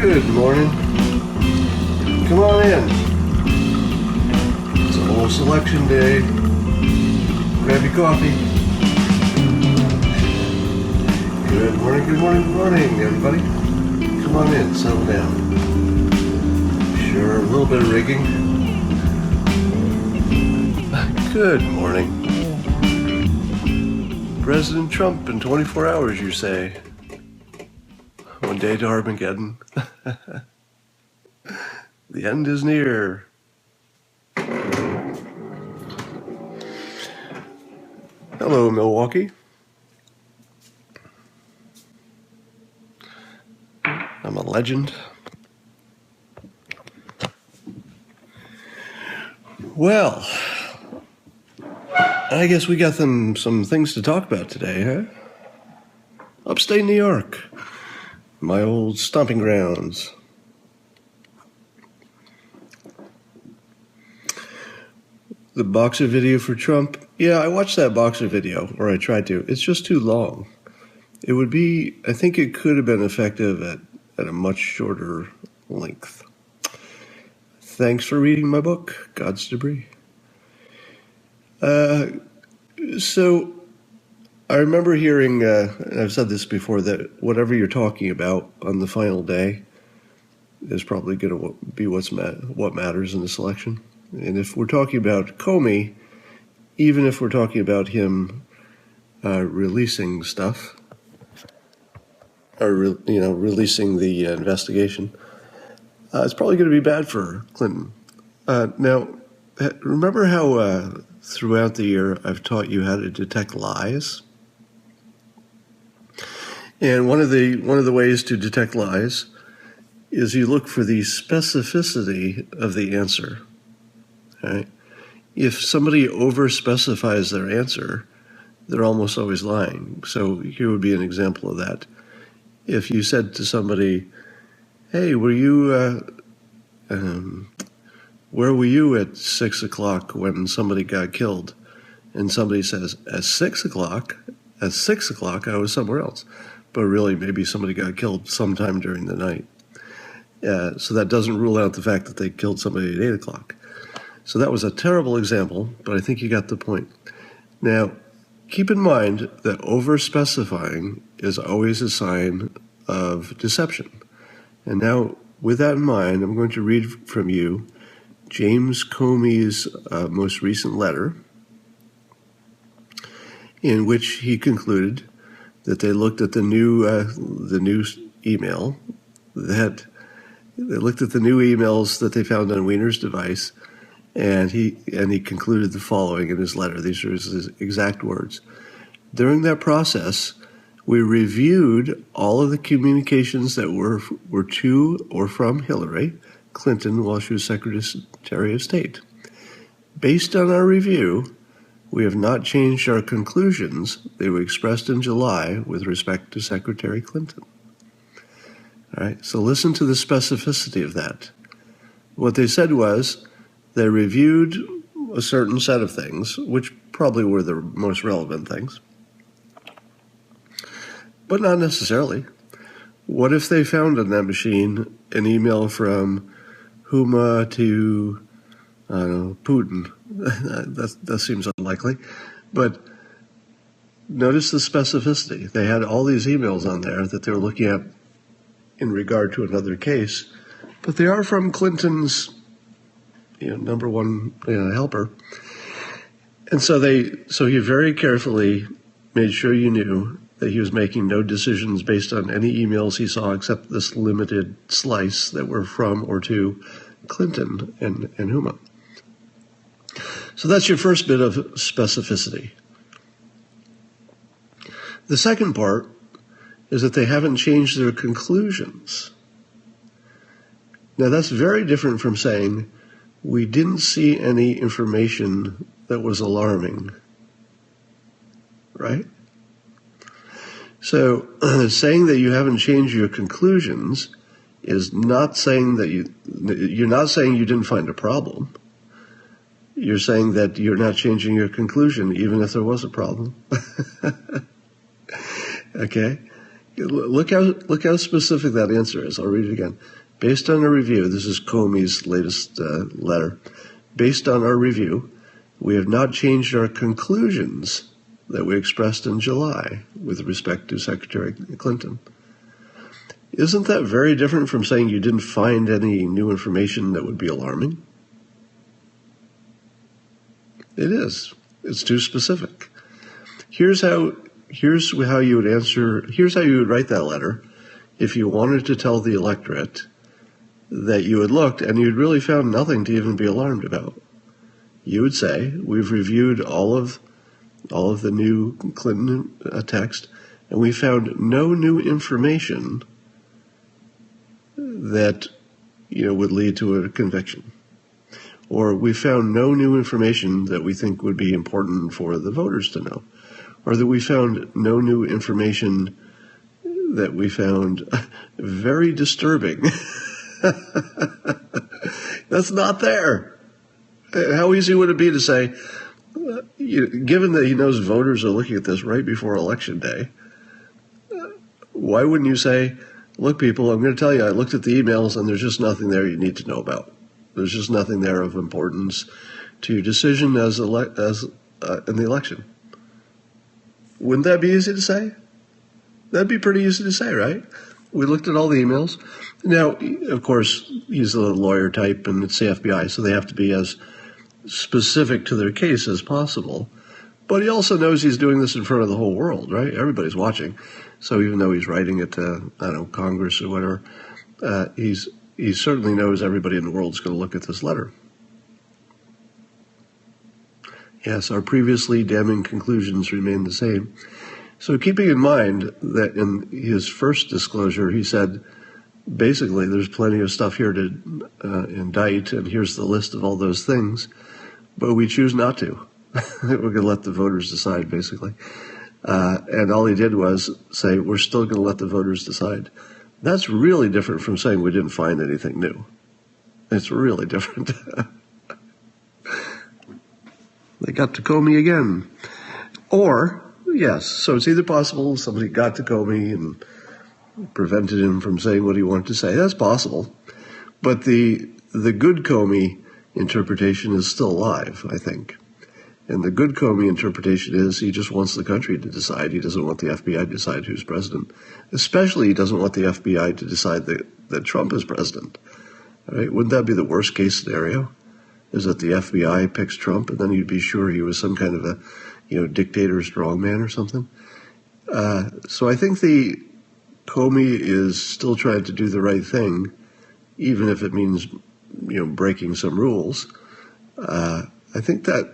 Good morning. Come on in. It's almost election day. Grab your coffee. Good morning, good morning, good morning, everybody. Come on in, settle down. Sure, a little bit of rigging. Good morning. President Trump in 24 hours, you say? One day to Armageddon. The end is near. Hello, Milwaukee. I'm a legend. Well, I guess we got some things to talk about today, huh? Upstate New York, my old stomping grounds. The boxer video for Trump. Yeah, I watched that boxer video, or I tried to. It's just too long. It would be, I think it could have been effective at a much shorter length. Thanks for reading my book, God's Debris. So I remember hearing, and I've said this before, that whatever you're talking about on the final day is probably going to be what matters in this election. And if we're talking about Comey, even if we're talking about him releasing stuff, or releasing the investigation, it's probably going to be bad for Clinton. Now, remember how throughout the year I've taught you how to detect lies? And one of the ways to detect lies is you look for the specificity of the answer. Right? If somebody over-specifies their answer, they're almost always lying. So here would be an example of that. If you said to somebody, "Hey, where were you at 6 o'clock when somebody got killed?" And somebody says, "At 6 o'clock? At 6 o'clock, I was somewhere else." But really, maybe somebody got killed sometime during the night. So that doesn't rule out the fact that they killed somebody at 8 o'clock. So that was a terrible example, but I think you got the point. Now, keep in mind that over-specifying is always a sign of deception. And now, with that in mind, I'm going to read from you James Comey's most recent letter, in which he concluded that they looked at the new email, that they looked at the new emails that they found on Weiner's device, and he concluded the following in his letter. These are his exact words. "During that process, we reviewed all of the communications that were to or from Hillary Clinton while she was Secretary of State. Based on our review, we have not changed our conclusions that we expressed in July with respect to Secretary Clinton." All right, so listen to the specificity of that. What they said was they reviewed a certain set of things, which probably were the most relevant things, but not necessarily. What if they found on that machine an email from Huma to, I don't know, Putin? That seems unlikely. But notice the specificity. They had all these emails on there that they were looking at in regard to another case, but they are from Clinton's number one helper. And so he very carefully made sure you knew that he was making no decisions based on any emails he saw except this limited slice that were from or to Clinton and Huma. So that's your first bit of specificity. The second part is that they haven't changed their conclusions. Now that's very different from saying, "We didn't see any information that was alarming," right? So saying that you haven't changed your conclusions is not saying that you're not saying you didn't find a problem. You're saying that you're not changing your conclusion even if there was a problem. Okay? Look how specific that answer is. I'll read it again. Based on a review, this is Comey's latest letter. Based on our review, we have not changed our conclusions that we expressed in July with respect to Secretary Clinton. Isn't that very different from saying you didn't find any new information that would be alarming? It is. It's too specific. Here's how you would answer, here's how you would write that letter if you wanted to tell the electorate that you had looked and you'd really found nothing to even be alarmed about. You would say, we've reviewed all of the new Clinton text, and we found no new information that would lead to a conviction. Or we found no new information that we think would be important for the voters to know. Or that we found no new information that we found very disturbing. That's not there. How easy would it be to say, given that he knows voters are looking at this right before Election Day, why wouldn't you say, look, people, I'm going to tell you, I looked at the emails and there's just nothing there you need to know about. There's just nothing there of importance to your decision in the election. Wouldn't that be easy to say? That'd be pretty easy to say, right? We looked at all the emails. Now, of course, he's a lawyer type and it's the FBI, so they have to be as specific to their case as possible. But he also knows he's doing this in front of the whole world, right? Everybody's watching. So even though he's writing it to, Congress or whatever, he certainly knows everybody in the world is going to look at this letter. Yes, our previously damning conclusions remain the same. So keeping in mind that in his first disclosure, he said, basically, there's plenty of stuff here to indict, and here's the list of all those things, but we choose not to. We're going to let the voters decide, basically. And all he did was say, we're still going to let the voters decide. That's really different from saying we didn't find anything new. It's really different. They got to Comey again. Or, yes, so it's either possible somebody got to Comey and prevented him from saying what he wanted to say. That's possible. But the good Comey interpretation is still alive, I think. And the good Comey interpretation is he just wants the country to decide. He doesn't want the FBI to decide who's president. Especially he doesn't want the FBI to decide that Trump is president. Right? Wouldn't that be the worst case scenario? Is that the FBI picks Trump and then you'd be sure he was some kind of a dictator strongman or something? So I think the Comey is still trying to do the right thing, even if it means breaking some rules. I think that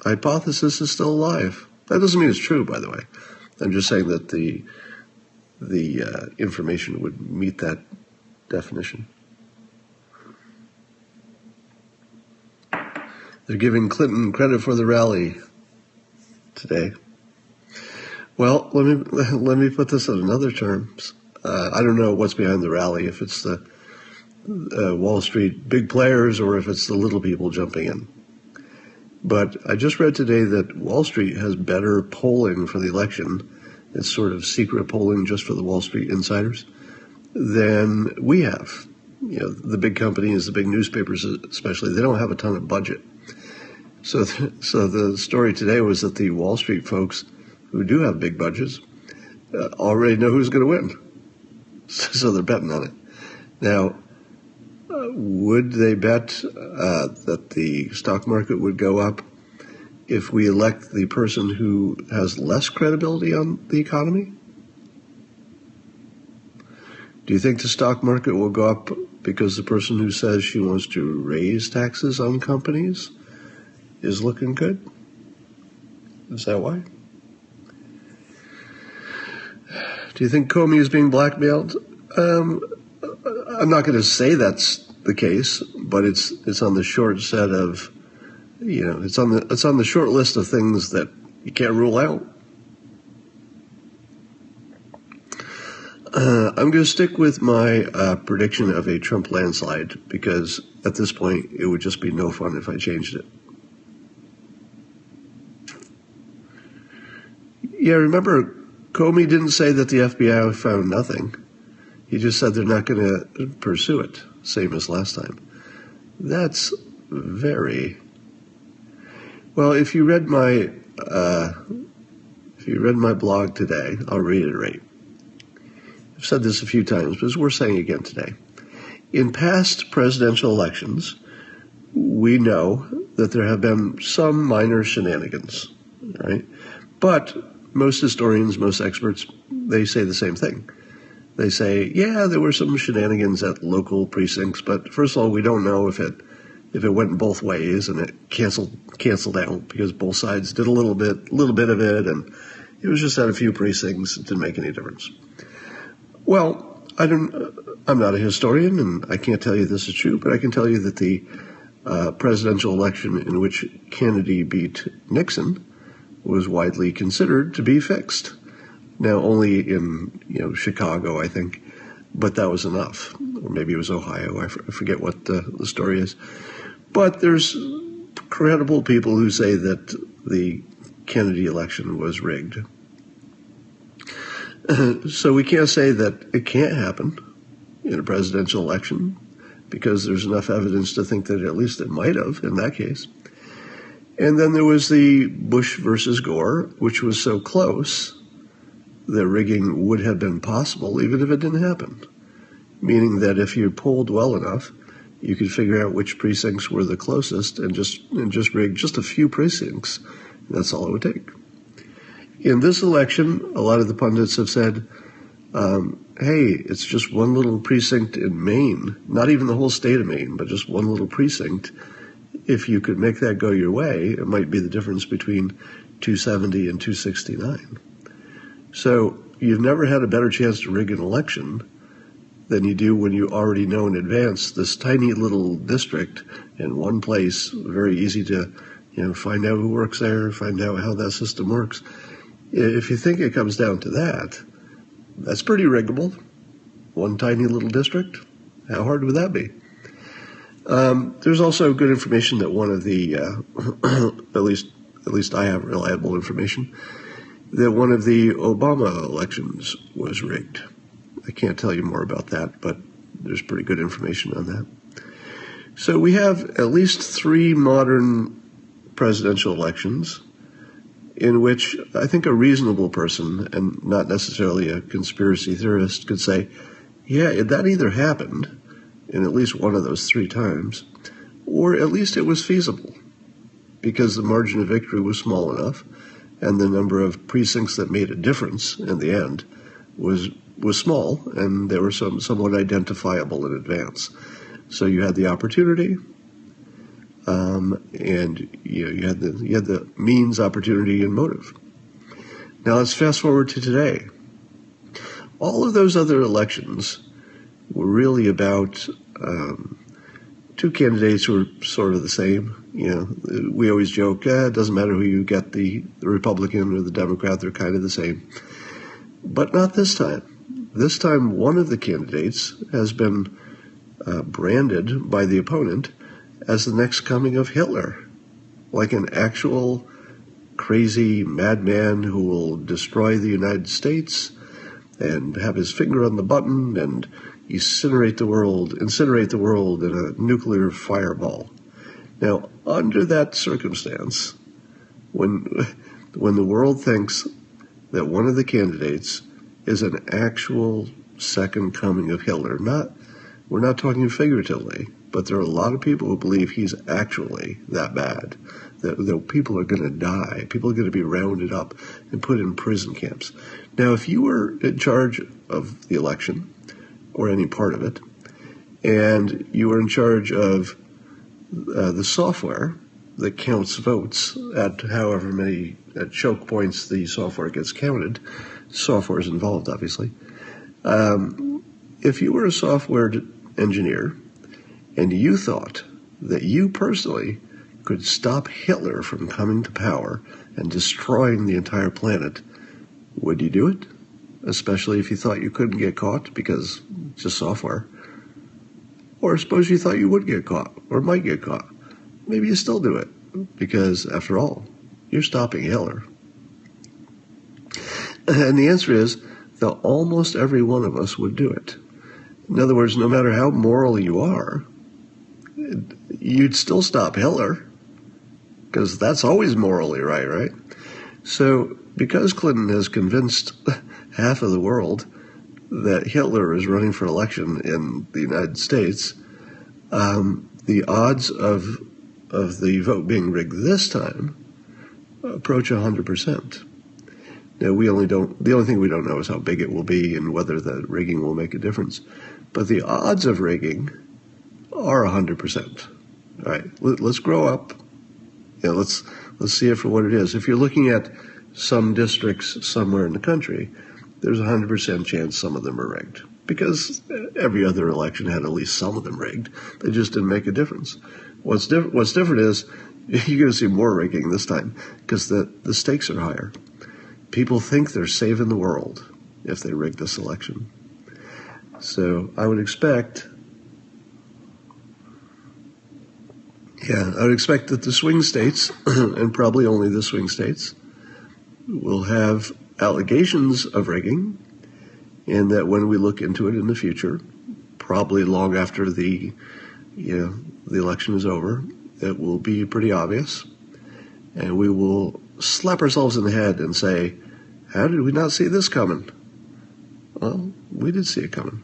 hypothesis is still alive. That doesn't mean it's true, by the way. I'm just saying that the information would meet that definition. They're giving Clinton credit for the rally today. Well, let me put this in another terms. I don't know what's behind the rally, if it's the Wall Street big players or if it's the little people jumping in. But I just read today that Wall Street has better polling for the election. It's sort of secret polling just for the Wall Street insiders than we have. The big companies, the big newspapers especially, they don't have a ton of budget. So the story today was that the Wall Street folks who do have big budgets already know who's going to win. So they're betting on it. Now, would they bet that the stock market would go up if we elect the person who has less credibility on the economy? Do you think the stock market will go up because the person who says she wants to raise taxes on companies is looking good? Is that why? Do you think Comey is being blackmailed? I'm not going to say that's the case, but it's on the short set of, it's on the short list of things that you can't rule out. I'm going to stick with my prediction of a Trump landslide because at this point it would just be no fun if I changed it. Yeah, remember Comey didn't say that the FBI found nothing. He just said they're not going to pursue it, same as last time. That's very... Well, if you read my blog today, I'll reiterate. I've said this a few times, but it's worth saying again today. In past presidential elections, we know that there have been some minor shenanigans, right? But most historians, most experts, they say the same thing. They say, yeah, there were some shenanigans at local precincts, but first of all, we don't know if it went both ways and it canceled out because both sides did a little bit of it, and it was just at a few precincts. It didn't make any difference. Well, I'm not a historian, and I can't tell you this is true, but I can tell you that the presidential election in which Kennedy beat Nixon was widely considered to be fixed. Now, only in Chicago, I think, but that was enough. Or maybe it was Ohio. I forget what the story is. But there's credible people who say that the Kennedy election was rigged. So we can't say that it can't happen in a presidential election because there's enough evidence to think that at least it might have in that case. And then there was the Bush versus Gore, which was so close that rigging would have been possible even if it didn't happen, meaning that if you polled well enough, you could figure out which precincts were the closest and just rig just a few precincts. That's all it would take. In this election, a lot of the pundits have said, hey, it's just one little precinct in Maine, not even the whole state of Maine, but just one little precinct. If you could make that go your way, it might be the difference between 270 and 269. So you've never had a better chance to rig an election than you do when you already know in advance this tiny little district in one place, very easy to find out who works there, find out how that system works. If you think it comes down to that, that's pretty riggable. One tiny little district, how hard would that be? There's also good information that one of the, at least I have reliable information, that one of the Obama elections was rigged. I can't tell you more about that, but there's pretty good information on that. So we have at least 3 modern presidential elections in which I think a reasonable person, and not necessarily a conspiracy theorist, could say, yeah, that either happened in at least one of those 3 times, or at least it was feasible because the margin of victory was small enough and the number of precincts that made a difference in the end was small, and they were somewhat identifiable in advance. So you had the opportunity, and you had the means, opportunity, and motive. Now let's fast forward to today. All of those other elections were really about 2 candidates who were sort of the same. We always joke, it doesn't matter who you get, the Republican or the Democrat, they're kind of the same. But not this time. This time, one of the candidates has been branded by the opponent as the next coming of Hitler, like an actual crazy madman who will destroy the United States and have his finger on the button and incinerate the world in a nuclear fireball. Now, under that circumstance, when the world thinks that one of the candidates is an actual second coming of Hitler, we're not talking figuratively, but there are a lot of people who believe he's actually that bad, that people are going to die, people are going to be rounded up and put in prison camps. Now, if you were in charge of the election, or any part of it, and you were in charge of the software that counts votes at however many choke points the software gets counted, software is involved, obviously. If you were a software engineer and you thought that you personally could stop Hitler from coming to power and destroying the entire planet, would you do it? Especially if you thought you couldn't get caught because it's just software. Or suppose you thought you would get caught or might get caught. Maybe you still do it because, after all, you're stopping Hitler. And the answer is that almost every one of us would do it. In other words, no matter how moral you are, you'd still stop Hitler, because that's always morally right, right? So because Clinton has convinced half of the world that Hitler is running for election in the United States, the odds of the vote being rigged this time approach 100%. Now, the only thing we don't know is how big it will be and whether the rigging will make a difference. But the odds of rigging are 100%. All right, let's grow up. Let's see it for what it is. If you're looking at some districts somewhere in the country, there's a 100% chance some of them are rigged, because every other election had at least some of them rigged. They just didn't make a difference. What's different is you're going to see more rigging this time, because the stakes are higher. People think they're saving the world if they rig this election. So I would expect that the swing states, and probably only the swing states, will have allegations of rigging, and that when we look into it in the future, probably long after the election is over, it will be pretty obvious, and we will slap ourselves in the head and say, how did we not see this coming? Well, we did see it coming.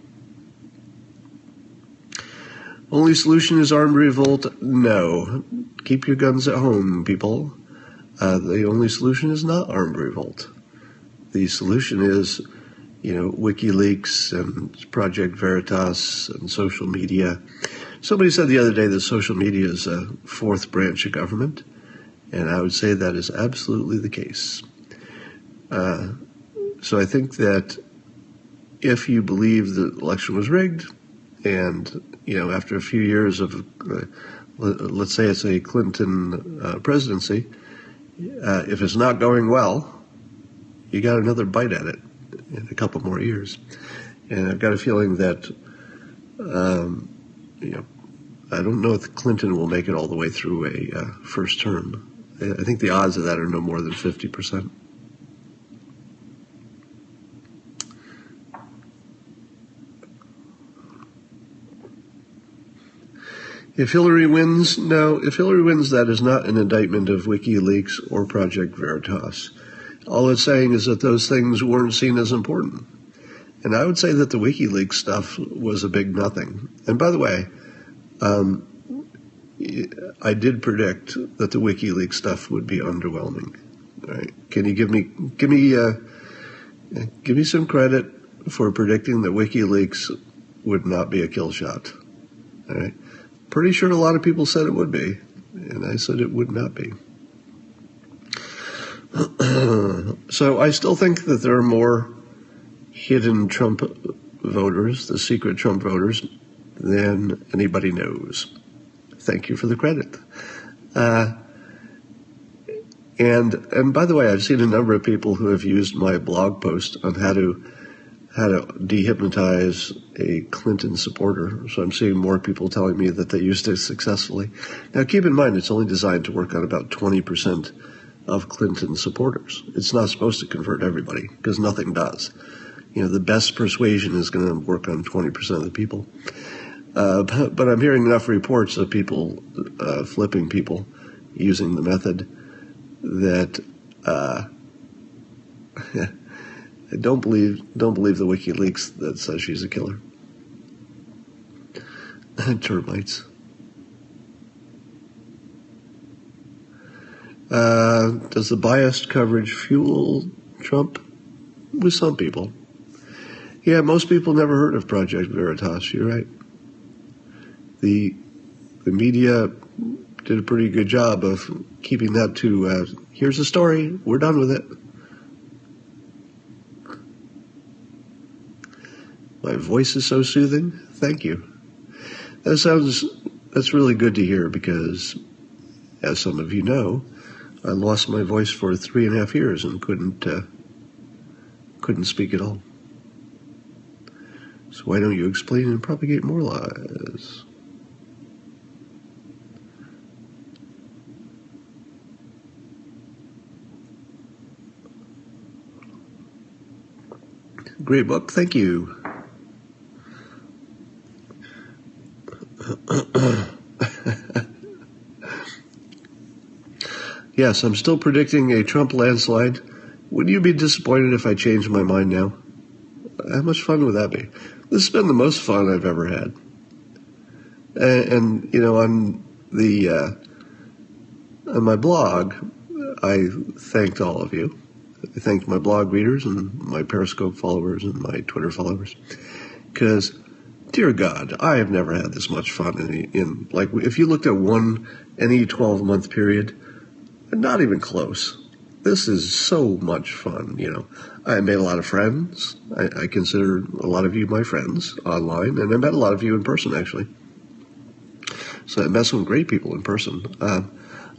Only solution is armed revolt? No. Keep your guns at home, people. The only solution is not armed revolt. The solution is, WikiLeaks and Project Veritas and social media. Somebody said the other day that social media is a fourth branch of government, and I would say that is absolutely the case. So I think that if you believe the election was rigged, and after a few years of, let's say it's a Clinton presidency, if it's not going well, you got another bite at it in a couple more years. And I've got a feeling that, I don't know if Clinton will make it all the way through a first term. I think the odds of that are no more than 50%. If Hillary wins, that is not an indictment of WikiLeaks or Project Veritas. All it's saying is that those things weren't seen as important. And I would say that the WikiLeaks stuff was a big nothing. And by the way, I did predict that the WikiLeaks stuff would be underwhelming. All right. Can you give me some credit for predicting that WikiLeaks would not be a kill shot? All right. Pretty sure a lot of people said it would be, and I said it would not be. So I still think that there are more hidden Trump voters, the secret Trump voters, than anybody knows. Thank you for the credit. And by the way, I've seen a number of people who have used my blog post on how to dehypnotize a Clinton supporter. So I'm seeing more people telling me that they used it successfully. Now, keep in mind, it's only designed to work on about 20% of Clinton supporters. It's not supposed to convert everybody, because nothing does. The best persuasion is going to work on 20% of the people. But I'm hearing enough reports of people flipping people using the method that I don't believe the WikiLeaks that says she's a killer. Termites. Does the biased coverage fuel Trump? With some people. Yeah, most people never heard of Project Veritas. You're right. The media did a pretty good job of keeping that to, here's the story, we're done with it. My voice is so soothing. Thank you. That's really good to hear, because, as some of you know, I lost my voice for 3.5 years and couldn't speak at all. So why don't you explain and propagate more lies? Great book. Thank you. Yes, I'm still predicting a Trump landslide. Would you be disappointed if I changed my mind now? How much fun would that be? This has been the most fun I've ever had. And on my blog, I thanked all of you. I thanked my blog readers and my Periscope followers and my Twitter followers. Because, dear God, I have never had this much fun in like, if you looked at any 12-month period, not even close. This is so much fun, I made a lot of friends. I consider a lot of you my friends online, and I met a lot of you in person, actually. So I met some great people in person.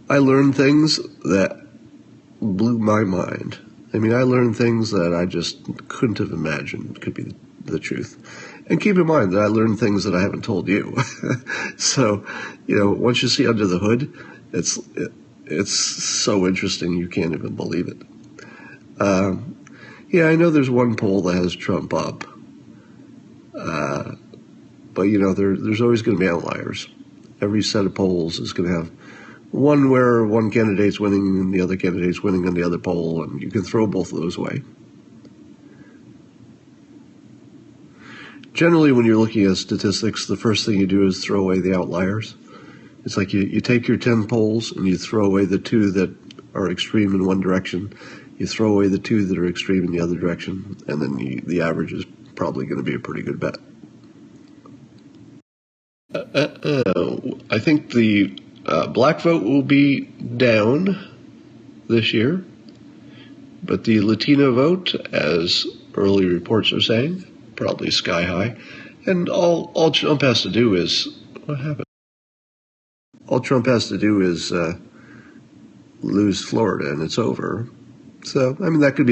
I learned things that blew my mind. I mean, I learned things that I just couldn't have imagined could be the truth. And keep in mind that I learned things that I haven't told you. So, once you see under the hood, it's so interesting you can't even believe it. Yeah, I know there's one poll that has Trump up. But, there's always going to be outliers. Every set of polls is going to have one where one candidate's winning and the other candidate's winning on the other poll, and you can throw both of those away. Generally, when you're looking at statistics, the first thing you do is throw away the outliers. It's like you take your 10 polls and you throw away the 2 that are extreme in one direction. You throw away the 2 that are extreme in the other direction, and then the average is probably going to be a pretty good bet. I think the black vote will be down this year, but the Latino vote, as early reports are saying, probably sky high. And all Trump has to do is, what happened? All Trump has to do is lose Florida, and it's over. So, I mean, it could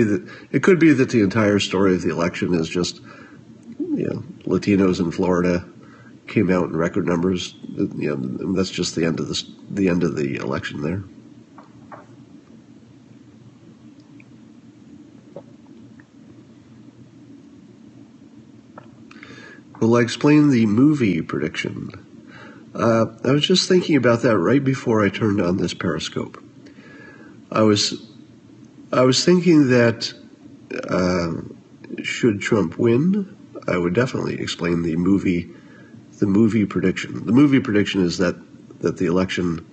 be that the entire story of the election is just, Latinos in Florida came out in record numbers. That's just the end of the election there. Will I explain the movie prediction? I was just thinking about that right before I turned on this Periscope. I was thinking that should Trump win, I would definitely explain the movie prediction. The movie prediction is that the election,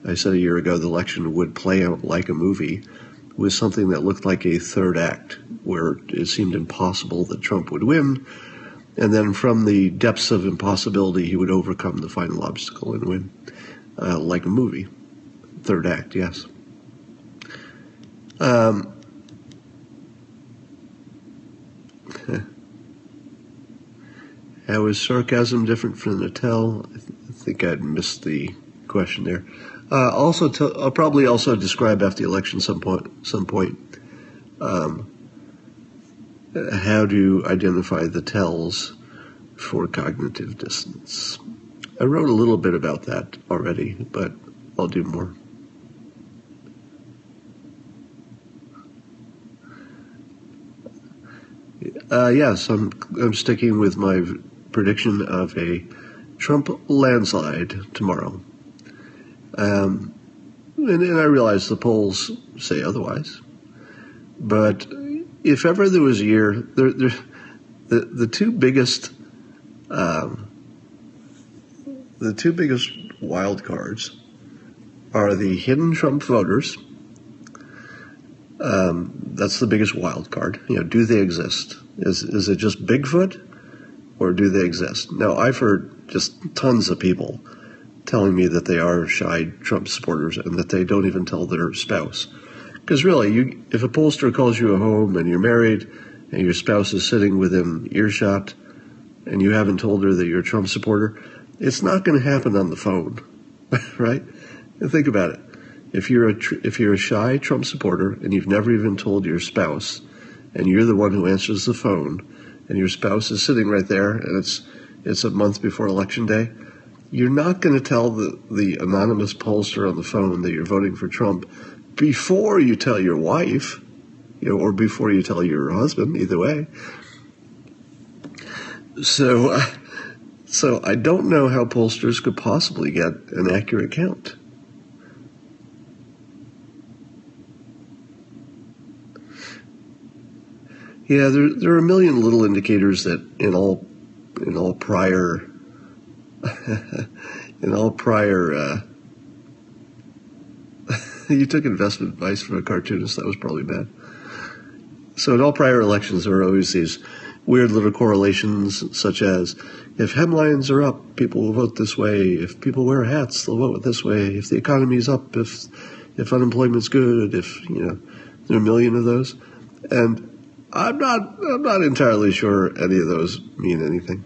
I said a year ago, the election would play out like a movie with something that looked like a third act, where it seemed impossible that Trump would win. And then from the depths of impossibility, he would overcome the final obstacle and win, like a movie. Third act, yes. How is sarcasm different from Natal? I think I'd missed the question there. I'll probably also describe after the election some point how to identify the tells for cognitive dissonance. I wrote a little bit about that already, but I'll do more. Yes, I'm sticking with my prediction of a Trump landslide tomorrow. And I realize the polls say otherwise, but if ever there was a year, the two biggest wild cards are the hidden Trump voters. That's the biggest wild card. Do they exist? Is it just Bigfoot, or do they exist? Now, I've heard just tons of people telling me that they are shy Trump supporters and that they don't even tell their spouse. Because really, if a pollster calls you home and you're married and your spouse is sitting within earshot and you haven't told her that you're a Trump supporter, it's not going to happen on the phone, right? And think about it. If you're a shy Trump supporter and you've never even told your spouse, and you're the one who answers the phone, and your spouse is sitting right there, and it's a month before Election Day, you're not going to tell the anonymous pollster on the phone that you're voting for Trump before you tell your wife, or before you tell your husband, either way. So, so I don't know how pollsters could possibly get an accurate count. Yeah, there are a million little indicators that in all prior you took investment advice from a cartoonist. That was probably bad. So in all prior elections, there were always these weird little correlations, such as if hemlines are up, people will vote this way. If people wear hats, they'll vote this way. If the economy is up, if unemployment's good, if there are a million of those, and I'm not entirely sure any of those mean anything.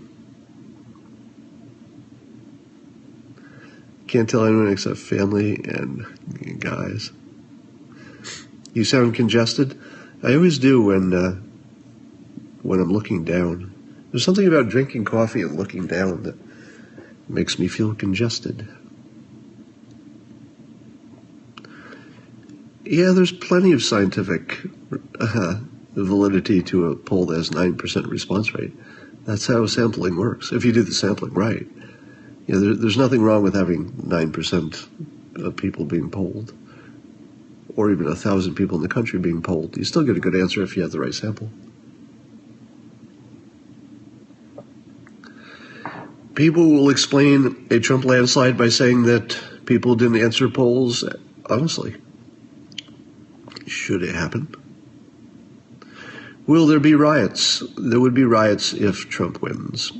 Can't tell anyone except family and guys. You sound congested. I always do when I'm looking down. There's something about drinking coffee and looking down that makes me feel congested. Yeah, there's plenty of scientific validity to a poll that has 9% response rate. That's how sampling works, if you do the sampling right. There's nothing wrong with having 9% of people being polled, or even 1,000 people in the country being polled. You still get a good answer if you have the right sample. People will explain a Trump landslide by saying that people didn't answer polls honestly. Should it happen? Will there be riots? There would be riots if Trump wins.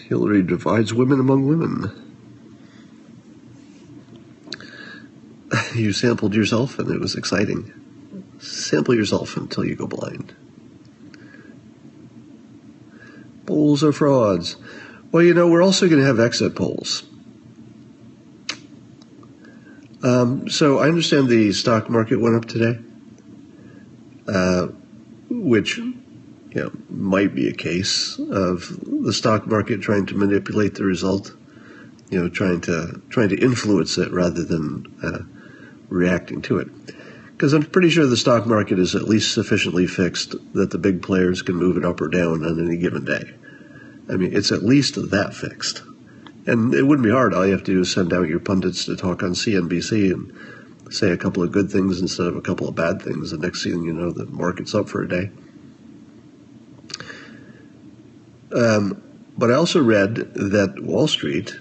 Hillary divides women among women. You sampled yourself and it was exciting. Sample yourself until you go blind. Polls are frauds. Well, we're also going to have exit polls. So I understand the stock market went up today, which might be a case of the stock market trying to manipulate the result, trying to influence it rather than reacting to it. Because I'm pretty sure the stock market is at least sufficiently fixed that the big players can move it up or down on any given day. I mean, it's at least that fixed. And it wouldn't be hard. All you have to do is send out your pundits to talk on CNBC and say a couple of good things instead of a couple of bad things. The next thing you know, the market's up for a day. But I also read that Wall Street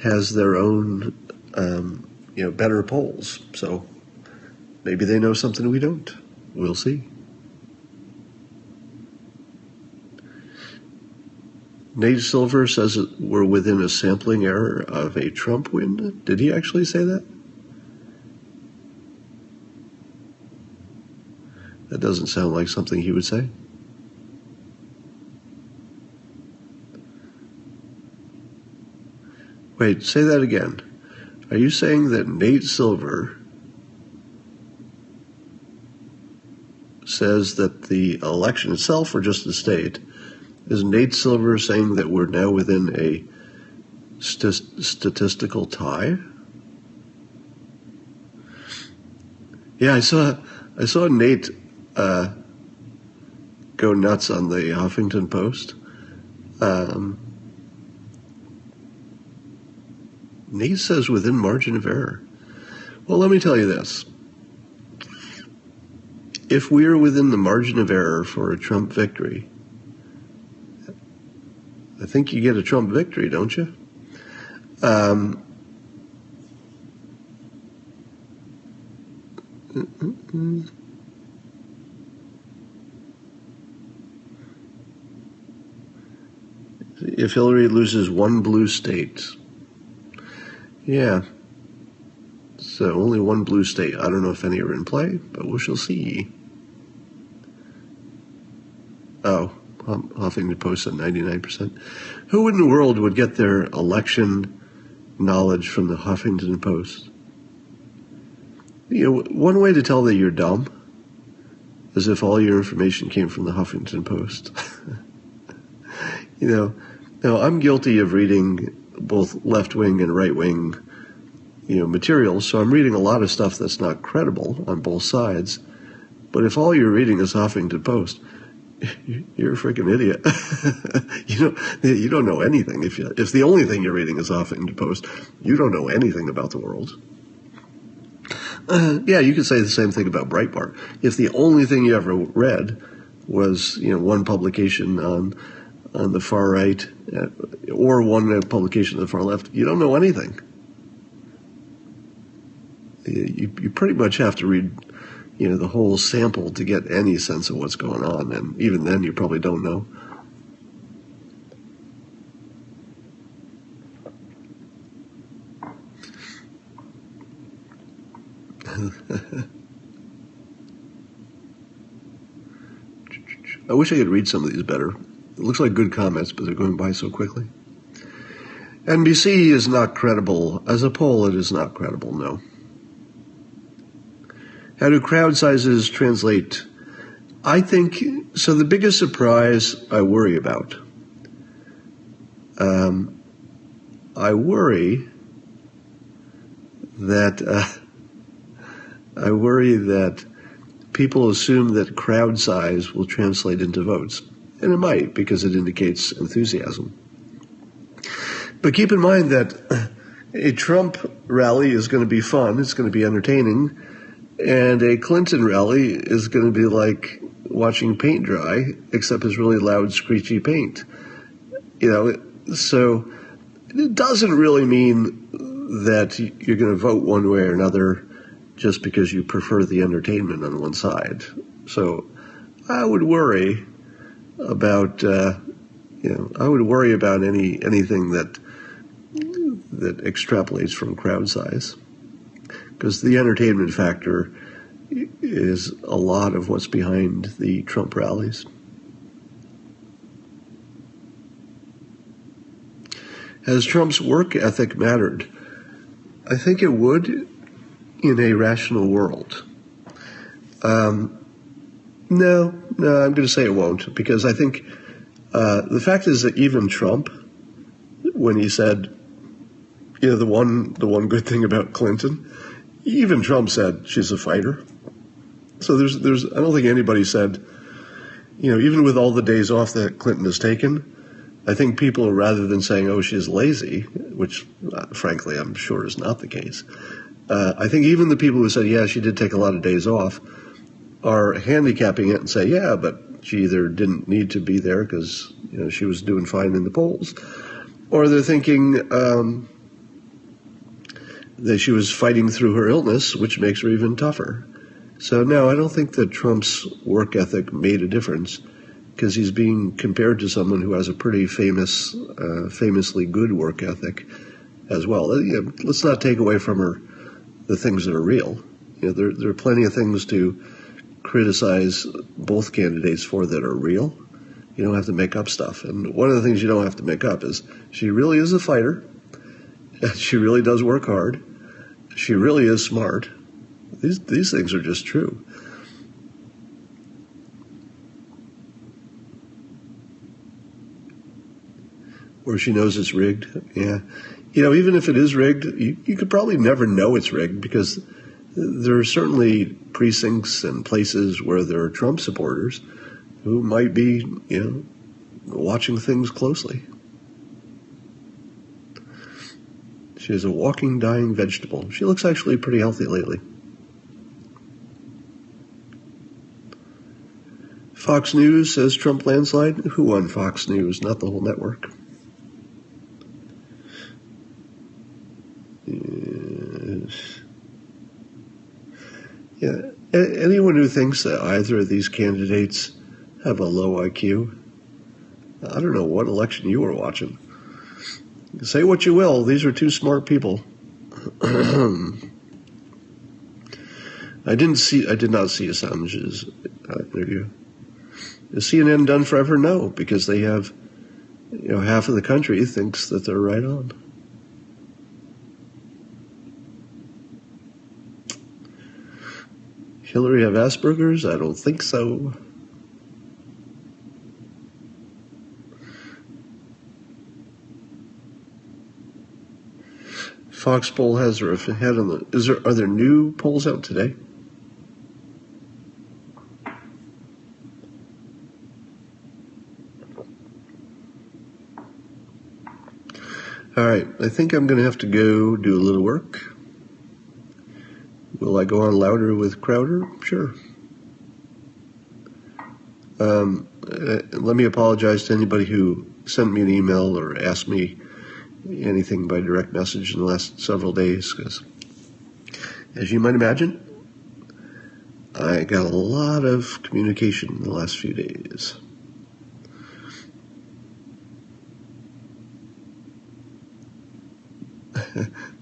has their own, better polls. So maybe they know something we don't. We'll see. Nate Silver says that we're within a sampling error of a Trump win. Did he actually say that? That doesn't sound like something he would say. Wait, say that again. Are you saying that Nate Silver says that the election itself, or just the state, is Nate Silver saying that we're now within a statistical tie? Yeah, I saw Nate go nuts on the Huffington Post. Nate says within margin of error. Well, let me tell you this. If we are within the margin of error for a Trump victory, I think you get a Trump victory, don't you? If Hillary loses one blue state, yeah. So only one blue state. I don't know if any are in play, but we shall see. Oh, Huffington Post at 99%. Who in the world would get their election knowledge from the Huffington Post? One way to tell that you're dumb is if all your information came from the Huffington Post. Now I'm guilty of reading both left-wing and right-wing materials, so I'm reading a lot of stuff that's not credible on both sides. But if all you're reading is Huffington Post, you're a freaking idiot. You don't know anything. If the only thing you're reading is Huffington Post, you don't know anything about the world. Yeah, you could say the same thing about Breitbart. If the only thing you ever read was one publication on the far right or one publication on the far left, you don't know anything. You pretty much have to read the whole sample to get any sense of what's going on, and even then you probably don't know. I wish I could read some of these better. It looks like good comments, but they're going by so quickly. NBC is not credible. As a poll, it is not credible, no. How do crowd sizes translate? I think, so the biggest surprise I worry about. I worry that people assume that crowd size will translate into votes. And it might, because it indicates enthusiasm. But keep in mind that a Trump rally is going to be fun, it's going to be entertaining, and a Clinton rally is going to be like watching paint dry, except it's really loud, screechy paint. So it doesn't really mean that you're going to vote one way or another just because you prefer the entertainment on one side. So I would worry about anything that extrapolates from crowd size, because the entertainment factor is a lot of what's behind the Trump rallies. Has Trump's work ethic mattered? I think it would in a rational world. No, I'm going to say it won't, because I think the fact is that even Trump, when he said, the one good thing about Clinton, even Trump said she's a fighter. So there's I don't think anybody said, even with all the days off that Clinton has taken, I think people, rather than saying, oh, she's lazy, which frankly I'm sure is not the case, I think even the people who said, yeah, she did take a lot of days off, are handicapping it and say, yeah, but she either didn't need to be there because she was doing fine in the polls, or they're thinking that she was fighting through her illness, which makes her even tougher. So no, I don't think that Trump's work ethic made a difference, because he's being compared to someone who has a pretty famously good work ethic as well. Let's not take away from her the things that are real. There are plenty of things to criticize both candidates for that are real. You don't have to make up stuff. And one of the things you don't have to make up is she really is a fighter. She really does work hard. She really is smart. These things are just true. Or she knows it's rigged. Yeah. Even if it is rigged, you could probably never know it's rigged, because there are certainly precincts and places where there are Trump supporters who might be, watching things closely. She is a walking, dying vegetable. She looks actually pretty healthy lately. Fox News says Trump landslide. Who won Fox News? Not the whole network. Yeah. Anyone who thinks that either of these candidates have a low IQ, I don't know what election you were watching. Say what you will, these are two smart people. I did not see Assange's interview. Is CNN done forever? No, because they have, half of the country thinks that they're right on. Hillary have Asperger's? I don't think so. Fox poll has her ahead on the. Are there new polls out today? All right, I think I'm going to have to go do a little work. Will I go on louder with Crowder? Sure. Let me apologize to anybody who sent me an email or asked me anything by direct message in the last several days, because as you might imagine, I got a lot of communication in the last few days.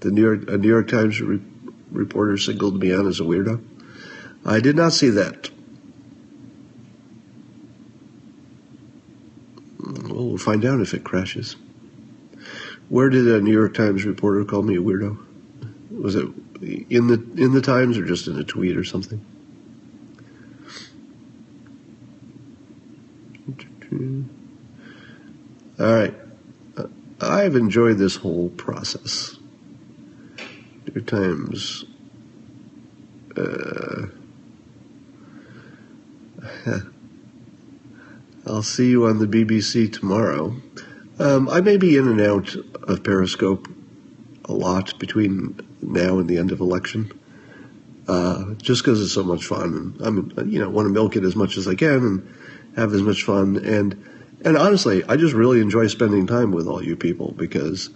A New York Times reporter singled me out as a weirdo. I did not see that. Well, we'll find out if it crashes. Where did a New York Times reporter call me a weirdo? Was it in the Times or just in a tweet or something? All right. I've enjoyed this whole process. New York Times. I'll see you on the BBC tomorrow. I may be in and out of Periscope a lot between now and the end of election, just because it's so much fun. And want to milk it as much as I can and have as much fun. And honestly, I just really enjoy spending time with all you people, because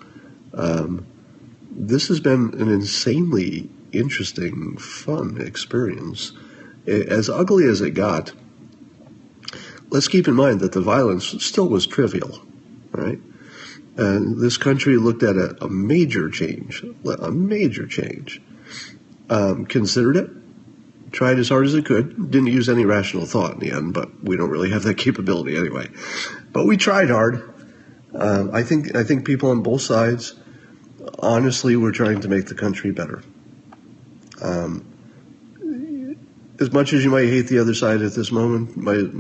this has been an insanely interesting, fun experience. As ugly as it got, let's keep in mind that the violence still was trivial, right? And this country looked at a major change, considered it, tried as hard as it could, didn't use any rational thought in the end, but we don't really have that capability anyway. But we tried hard. I think people on both sides, honestly, were trying to make the country better. As much as you might hate the other side at this moment,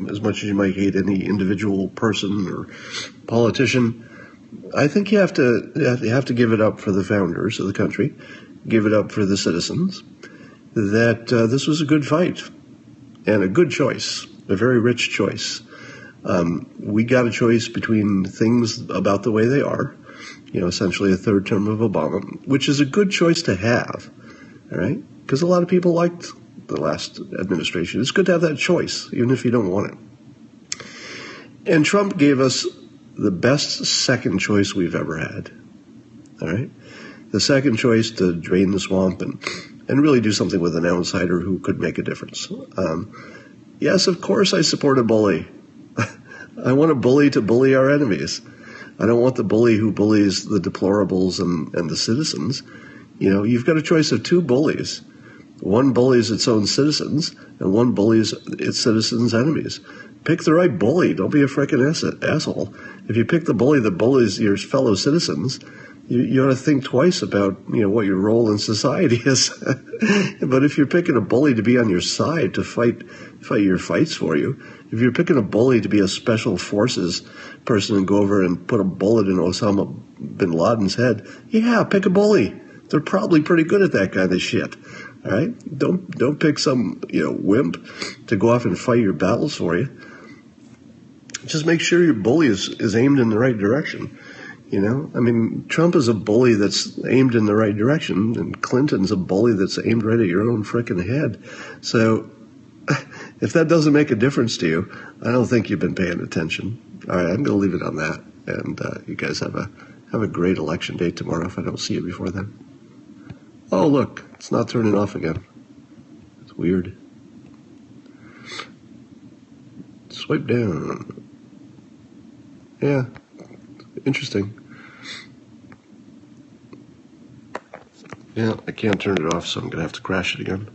as much as you might hate any individual person or politician, I think you have to give it up for the founders of the country, give it up for the citizens, that this was a good fight and a good choice, a very rich choice. We got a choice between things about the way they are, essentially a third term of Obama, which is a good choice to have, all right? Because a lot of people liked the last administration. It's good to have that choice, even if you don't want it. And Trump gave us the best second choice we've ever had, all right? The second choice to drain the swamp and really do something with an outsider who could make a difference. Yes, of course I support a bully. I want a bully to bully our enemies. I don't want the bully who bullies the deplorables and the citizens. You've got a choice of two bullies. One bullies its own citizens, and one bullies its citizens' enemies. Pick the right bully. Don't be a frickin' asshole. If you pick the bully that bullies your fellow citizens, you ought to think twice about what your role in society is. But if you're picking a bully to be on your side to fight your fights for you, if you're picking a bully to be a special forces person and go over and put a bullet in Osama bin Laden's head, yeah, pick a bully. They're probably pretty good at that kind of shit. All right, don't pick some wimp to go off and fight your battles for you. Just make sure your bully is aimed in the right direction. Trump is a bully that's aimed in the right direction, and Clinton's a bully that's aimed right at your own frickin' head. So if that doesn't make a difference to you, I don't think you've been paying attention. All right, I'm going to leave it on that, and you guys have a great election day tomorrow if I don't see you before then. Oh, look, it's not turning off again. It's weird. Swipe down. Yeah, interesting. Yeah, I can't turn it off, so I'm going to have to crash it again.